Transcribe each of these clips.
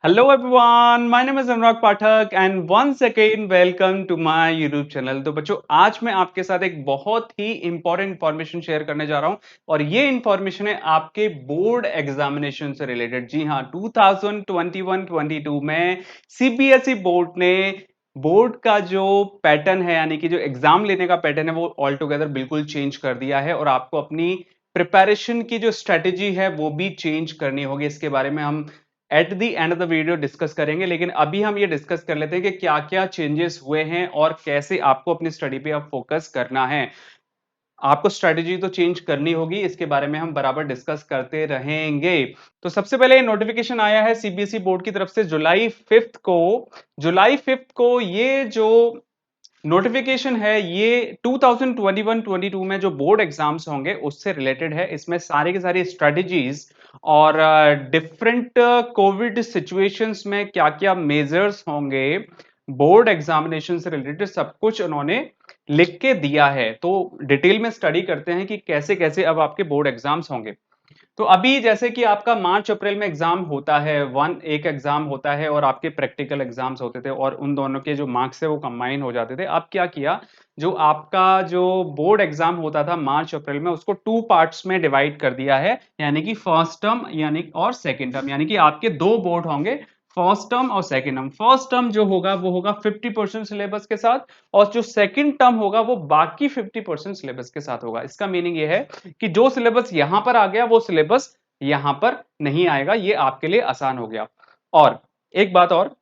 Hello everyone, my name is Anurag Pathak and once again welcome to my YouTube channel. तो बच्चों आज मैं आपके साथ एक बहुत ही इंपॉर्टेंट इंफॉर्मेशन शेयर करने जा रहा हूं और ये इंफॉर्मेशन है आपके बोर्ड एग्जामिनेशन से रिलेटेड। जी हाँ, 2021-22 में सीबीएसई बोर्ड ने बोर्ड का जो पैटर्न है यानी कि जो एग्जाम लेने का पैटर्न है वो ऑल टुगेदर बिल्कुल चेंज कर दिया है और आपको अपनी प्रिपरेशन की जो स्ट्रेटेजी है वो भी चेंज करनी होगी। इसके बारे में हम at the end of the video discuss करेंगे, लेकिन अभी हम ये डिस्कस कर लेते हैं कि क्या क्या चेंजेस हुए हैं और कैसे आपको अपनी स्टडी पे अब फोकस करना है। आपको स्ट्रेटेजी तो चेंज करनी होगी, इसके बारे में हम बराबर डिस्कस करते रहेंगे। तो सबसे पहले नोटिफिकेशन आया है सीबीएसई बोर्ड की तरफ से जुलाई 5 को ये जो नोटिफिकेशन है ये 2021-22 में जो बोर्ड एग्जाम्स होंगे उससे रिलेटेड है। इसमें सारी की सारी स्ट्रेटजीज और डिफरेंट कोविड सिचुएशंस में क्या क्या मेजर्स होंगे बोर्ड एग्जामिनेशन से रिलेटेड सब कुछ उन्होंने लिख के दिया है। तो डिटेल में स्टडी करते हैं कि कैसे कैसे अब आपके बोर्ड एग्जाम्स होंगे। तो अभी जैसे कि आपका मार्च अप्रैल में एग्जाम होता है, एक एग्जाम होता है और आपके प्रैक्टिकल एग्जाम्स होते थे और उन दोनों के जो मार्क्स है वो कंबाइन हो जाते थे। अब क्या किया, जो आपका जो बोर्ड एग्जाम होता था मार्च अप्रैल में उसको टू पार्ट्स में डिवाइड कर दिया है, यानी कि फर्स्ट टर्म यानी और सेकेंड टर्म, यानी कि आपके दो बोर्ड होंगे, फर्स्ट टर्म और सेकेंड टर्म। फर्स्ट टर्म जो होगा वो होगा 50% सिलेबस के साथ और जो सेकेंड टर्म होगा वो बाकी 50% सिलेबस के साथ होगा। इसका मीनिंग ये है कि जो सिलेबस यहां पर आ गया वो सिलेबस यहां पर नहीं आएगा। ये आपके लिए आसान हो गया। और एक बात और,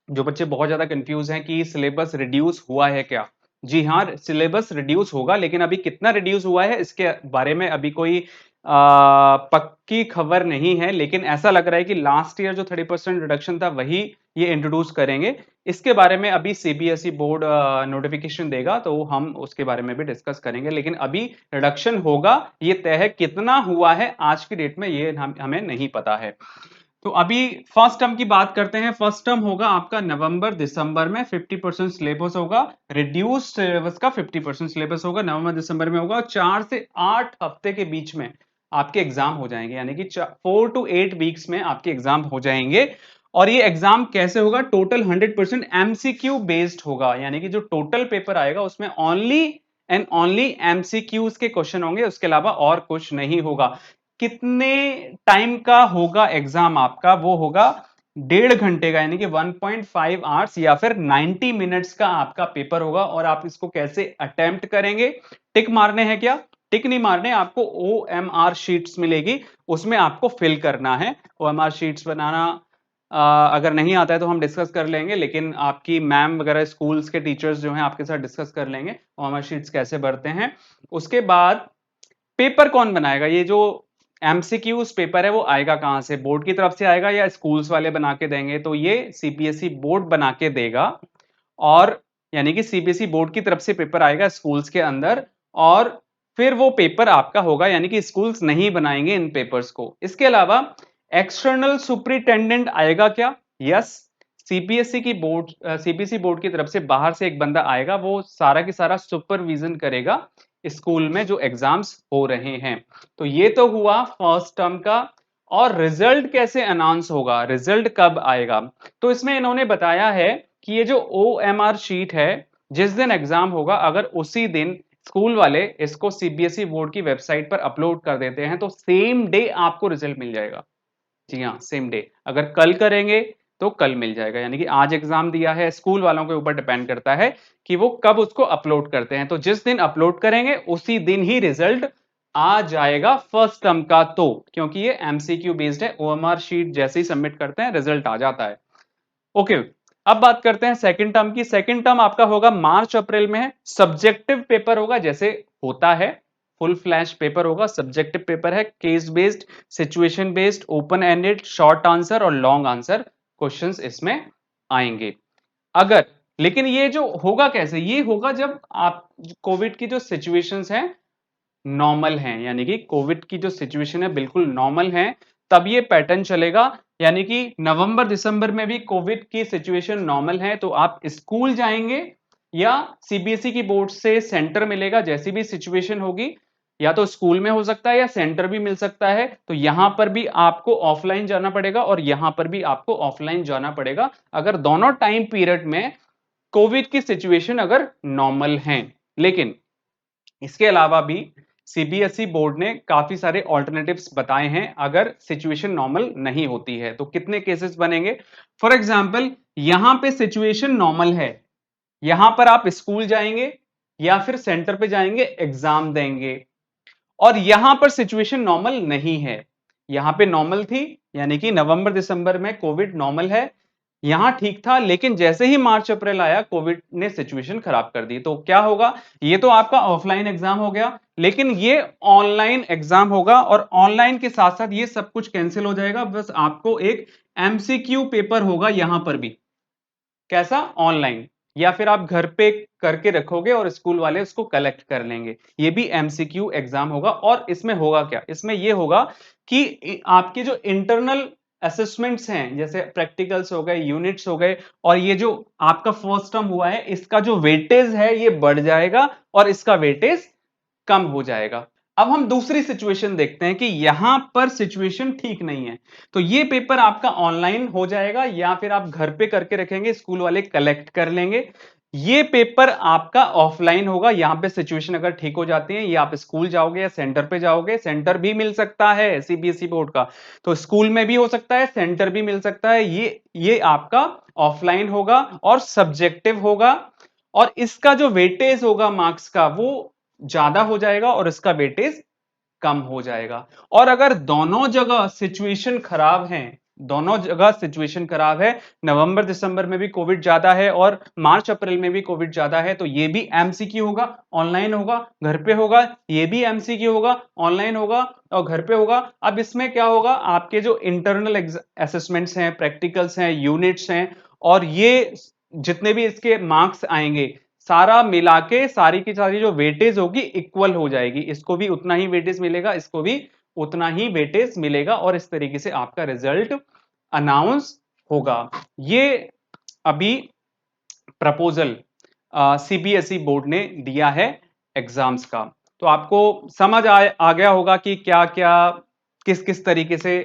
जो बच्चे बहुत ज्यादा कंफ्यूज हैं कि सिलेबस रिड्यूस हुआ है क्या। जी हाँ, सिलेबस रिड्यूस होगा, लेकिन अभी कितना रिड्यूस हुआ है इसके बारे में अभी कोई पक्की खबर नहीं है, लेकिन ऐसा लग रहा है कि लास्ट ईयर जो 30% रिडक्शन था वही ये इंट्रोड्यूस करेंगे। इसके बारे में अभी सीबीएसई बोर्ड नोटिफिकेशन देगा तो हम उसके बारे में भी डिस्कस करेंगे, लेकिन अभी रिडक्शन होगा ये तय है। कितना हुआ है आज की डेट में ये हमें नहीं पता है। तो अभी फर्स्ट टर्म की बात करते हैं। फर्स्ट टर्म होगा आपका नवंबर दिसंबर में, 50% सिलेबस होगा। रिड्यूस सिलेबस का 50% सिलेबस होगा, नवंबर दिसंबर में होगा। 4 से 8 हफ्ते के बीच में आपके एग्जाम हो जाएंगे, यानी कि 4 to 8 वीक्स में आपके एग्जाम हो जाएंगे। और ये एग्जाम कैसे होगा, टोटल 100% एमसीक्यू बेस्ड होगा, यानी कि जो टोटल पेपर आएगा उसमें ओनली एंड ओनली एमसीक्यूज के क्वेश्चन होंगे, उसके अलावा और कुछ नहीं होगा। कितने टाइम का होगा एग्जाम आपका, वो होगा 1.5 घंटे का, यानी कि 1.5 आवर्स या फिर 90 मिनट्स का आपका पेपर होगा। और आप इसको कैसे अटेम्प्ट करेंगे, टिक मारने हैं क्या, टिक नहीं मारने, आपको ओएमआर शीट्स मिलेगी, उसमें आपको फिल करना है। ओएमआर शीट्स बनाना अगर नहीं आता है तो हम डिस्कस कर लेंगे, लेकिन आपकी मैम वगैरह स्कूल्स के टीचर्स जो हैं आपके साथ डिस्कस कर लेंगे ओएमआर शीट्स कैसे भरते हैं। उसके बाद पेपर कौन बनाएगा, ये जो एमसीक्यूज पेपर है वो आएगा कहां से, बोर्ड की तरफ से आएगा या स्कूल्स वाले बना के देंगे, तो ये सीबीएसई बोर्ड बना के देगा। और यानी कि सीबीएसई बोर्ड की तरफ से पेपर आएगा स्कूल्स के अंदर और फिर वो पेपर आपका होगा, यानी कि स्कूल्स नहीं बनाएंगे इन पेपर्स को। इसके अलावा एक्सटर्नल सुपरिटेंडेंट आएगा क्या, यस, सीबीएसई बोर्ड की तरफ से बाहर से एक बंदा आएगा, वो सारा की सारा सुपरविजन करेगा स्कूल में जो एग्जाम्स हो रहे हैं। तो ये तो हुआ फर्स्ट टर्म का। और रिजल्ट कैसे अनाउंस होगा, रिजल्ट कब आएगा, तो इसमें इन्होंने बताया है कि ये जो ओएमआर शीट है, जिस दिन एग्जाम होगा अगर उसी दिन स्कूल वाले इसको सीबीएसई बोर्ड की वेबसाइट पर अपलोड कर देते हैं तो सेम डे आपको रिजल्ट मिल जाएगा। जी हाँ, सेम डे। अगर कल करेंगे तो कल मिल जाएगा, यानी कि आज एग्जाम दिया है, स्कूल वालों के ऊपर डिपेंड करता है कि वो कब उसको अपलोड करते हैं। तो जिस दिन अपलोड करेंगे उसी दिन ही रिजल्ट आ जाएगा फर्स्ट टर्म का, तो क्योंकि ये एमसीक्यू बेस्ड है, ओएमआर शीट जैसे ही सबमिट करते हैं रिजल्ट आ जाता है। ओके, अब बात करते हैं सेकंड टर्म की। सेकंड टर्म आपका होगा मार्च अप्रैल में है, सब्जेक्टिव पेपर होगा जैसे होता है, फुल फ्लैश पेपर होगा, सब्जेक्टिव पेपर है, case based, situation based, open ended, short answer और लॉन्ग आंसर क्वेश्चंस इसमें आएंगे। अगर, लेकिन ये जो होगा कैसे, ये होगा जब आप कोविड की जो सिचुएशंस हैं नॉर्मल हैं, यानी कि कोविड की जो सिचुएशन है बिल्कुल नॉर्मल है, तब ये पैटर्न चलेगा। यानी कि नवंबर दिसंबर में भी कोविड की सिचुएशन नॉर्मल है तो आप स्कूल जाएंगे या सीबीएसई की बोर्ड से सेंटर मिलेगा, जैसी भी सिचुएशन होगी या तो स्कूल में हो सकता है या सेंटर भी मिल सकता है, तो यहां पर भी आपको ऑफलाइन जाना पड़ेगा और यहां पर भी आपको ऑफलाइन जाना पड़ेगा अगर दोनों टाइम पीरियड में कोविड की सिचुएशन अगर नॉर्मल है। लेकिन इसके अलावा भी सीबीएसई बोर्ड ने काफी सारे ऑल्टरनेटिव्स बताए हैं अगर सिचुएशन नॉर्मल नहीं होती है तो कितने केसेस बनेंगे। फॉर एग्जांपल यहां पे सिचुएशन नॉर्मल है, यहां पर आप स्कूल जाएंगे या फिर सेंटर पे जाएंगे एग्जाम देंगे, और यहां पर सिचुएशन नॉर्मल नहीं है। यहां पे नॉर्मल थी, यानी कि नवंबर दिसंबर में कोविड नॉर्मल है, यहां ठीक था, लेकिन जैसे ही मार्च अप्रैल आया कोविड ने सिचुएशन खराब कर दी। तो क्या होगा, ये तो आपका ऑफलाइन एग्जाम हो गया, लेकिन ये ऑनलाइन एग्जाम होगा और ऑनलाइन के साथ साथ ये सब कुछ कैंसिल हो जाएगा, बस आपको एक एमसीक्यू पेपर होगा यहां पर भी। कैसा, ऑनलाइन, या फिर आप घर पे करके रखोगे और स्कूल वाले उसको कलेक्ट कर लेंगे। ये भी एमसीक्यू एग्जाम होगा। और इसमें होगा क्या, इसमें ये होगा कि आपके जो इंटरनल असेसमेंट्स हैं, जैसे प्रैक्टिकल्स हो गए, यूनिट्स हो गए, और ये जो आपका फर्स्ट टर्म हुआ है, इसका जो वेटेज है ये बढ़ जाएगा और इसका वेटेज कम हो जाएगा। अब हम दूसरी सिचुएशन देखते हैं कि यहां पर सिचुएशन ठीक नहीं है, तो ये पेपर आपका ऑनलाइन हो जाएगा या फिर आप घर पे करके रखेंगे, स्कूल वाले कलेक्ट कर लेंगे। ये पेपर आपका ऑफलाइन होगा, यहां पे सिचुएशन अगर ठीक हो जाती है, ये आप स्कूल जाओगे या सेंटर पे जाओगे, सेंटर भी मिल सकता है सीबीएसई बोर्ड का, तो स्कूल में भी हो सकता है, सेंटर भी मिल सकता है। ये आपका ऑफलाइन होगा और सब्जेक्टिव होगा, और इसका जो वेटेज होगा मार्क्स का वो ज्यादा हो जाएगा और इसका वेटेज कम हो जाएगा। और अगर दोनों जगह सिचुएशन खराब है, दोनों जगह सिचुएशन खराब है, नवंबर दिसंबर में भी कोविड ज्यादा है और मार्च अप्रैल में भी कोविड ज्यादा है, तो ये भी एमसीक्यू होगा, ऑनलाइन होगा, घर पे होगा, ये भी एमसीक्यू होगा, ऑनलाइन होगा और घर पे होगा। अब इसमें क्या होगा, आपके जो इंटरनल असेसमेंट्स हैं, प्रैक्टिकल्स हैं, यूनिट्स हैं, और ये जितने भी इसके मार्क्स आएंगे, सारा मिला के सारी की सारी जो वेटेज होगी इक्वल हो जाएगी, इसको भी उतना ही वेटेज मिलेगा, इसको भी उतना ही वेटेज मिलेगा, और इस तरीके से आपका रिजल्ट अनाउंस होगा। ये अभी प्रपोजल सीबीएसई बोर्ड ने दिया है एग्जाम्स का। तो आपको समझ आ गया होगा कि क्या क्या किस किस तरीके से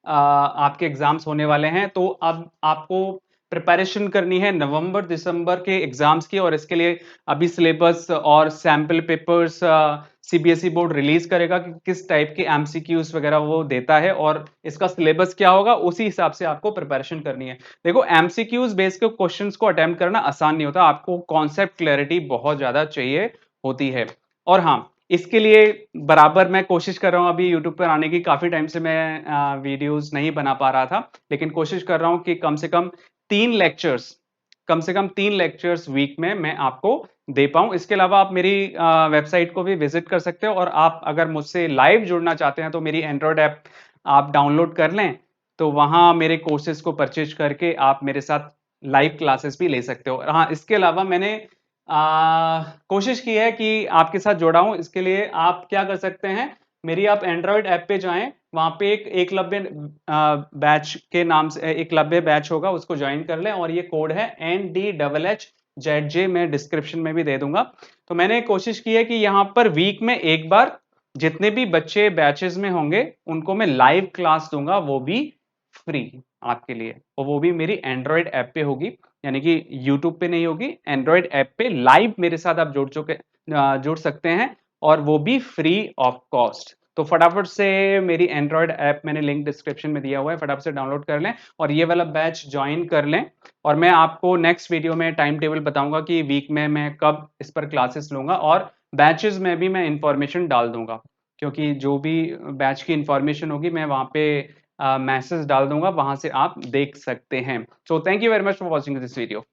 आपके एग्जाम्स होने वाले हैं। तो अब आपको प्रिपरेशन करनी है नवंबर दिसंबर के एग्जाम्स की, और इसके लिए अभी सिलेबस और sample papers CBSE board release करेगा कि किस टाइप के एमसीक्यूज वगैरह वो देता है, और इसका सिलेबस क्या होगा, उसी हिसाब से आपको प्रिपरेशन करनी है। देखो, एमसीक्यूज बेस्ड के क्वेश्चंस को अटेम्प्ट करना आसान नहीं होता, आपको कॉन्सेप्ट क्लैरिटी बहुत ज्यादा चाहिए होती है। और हाँ, इसके लिए बराबर मैं कोशिश कर रहा हूं, अभी यूट्यूब पर आने की काफी टाइम से मैं वीडियोस नहीं बना पा रहा था, लेकिन कोशिश कर रहा हूं कि कम से कम 3 लेक्चर्स, कम से कम 3 लेक्चर्स वीक में मैं आपको दे पाऊं। इसके अलावा आप मेरी वेबसाइट को भी विजिट कर सकते हो, और आप अगर मुझसे लाइव जुड़ना चाहते हैं तो मेरी एंड्रॉयड ऐप आप डाउनलोड कर लें, तो वहां मेरे कोर्सेज को परचेज करके आप मेरे साथ लाइव क्लासेस भी ले सकते हो। हाँ, इसके अलावा मैंने कोशिश की है कि आपके साथ जुड़ा हूं। इसके लिए आप क्या कर सकते हैं, मेरी आप एंड्रॉयड ऐप पे जाएं, वहां पे एक एकलव्य बैच के नाम से एकलव्य बैच होगा, उसको ज्वाइन कर लें, और ये कोड है NDHHZJ, मैं डिस्क्रिप्शन में भी दे दूंगा। तो मैंने कोशिश की है कि यहाँ पर वीक में एक बार जितने भी बच्चे बैचेस में होंगे उनको मैं लाइव क्लास दूंगा, वो भी फ्री आपके लिए, और वो भी मेरी एंड्रॉयड ऐप पे होगी, यानी कि यूट्यूब पे नहीं होगी, एंड्रॉयड ऐप पे लाइव मेरे साथ आप जुड़ सकते हैं, और वो भी फ्री ऑफ कॉस्ट। तो फटाफट से मेरी एंड्रॉयड ऐप मैंने लिंक डिस्क्रिप्शन में दिया हुआ है, फटाफट से डाउनलोड कर लें और ये वाला बैच ज्वाइन कर लें। और मैं आपको नेक्स्ट वीडियो में टाइम टेबल बताऊंगा कि वीक में मैं कब इस पर क्लासेस लूंगा, और बैचेस में भी मैं इंफॉर्मेशन डाल दूंगा, क्योंकि जो भी बैच की इंफॉर्मेशन होगी मैं वहां पे मैसेज डाल दूंगा, वहां से आप देख सकते हैं। So thank you very much for watching this video.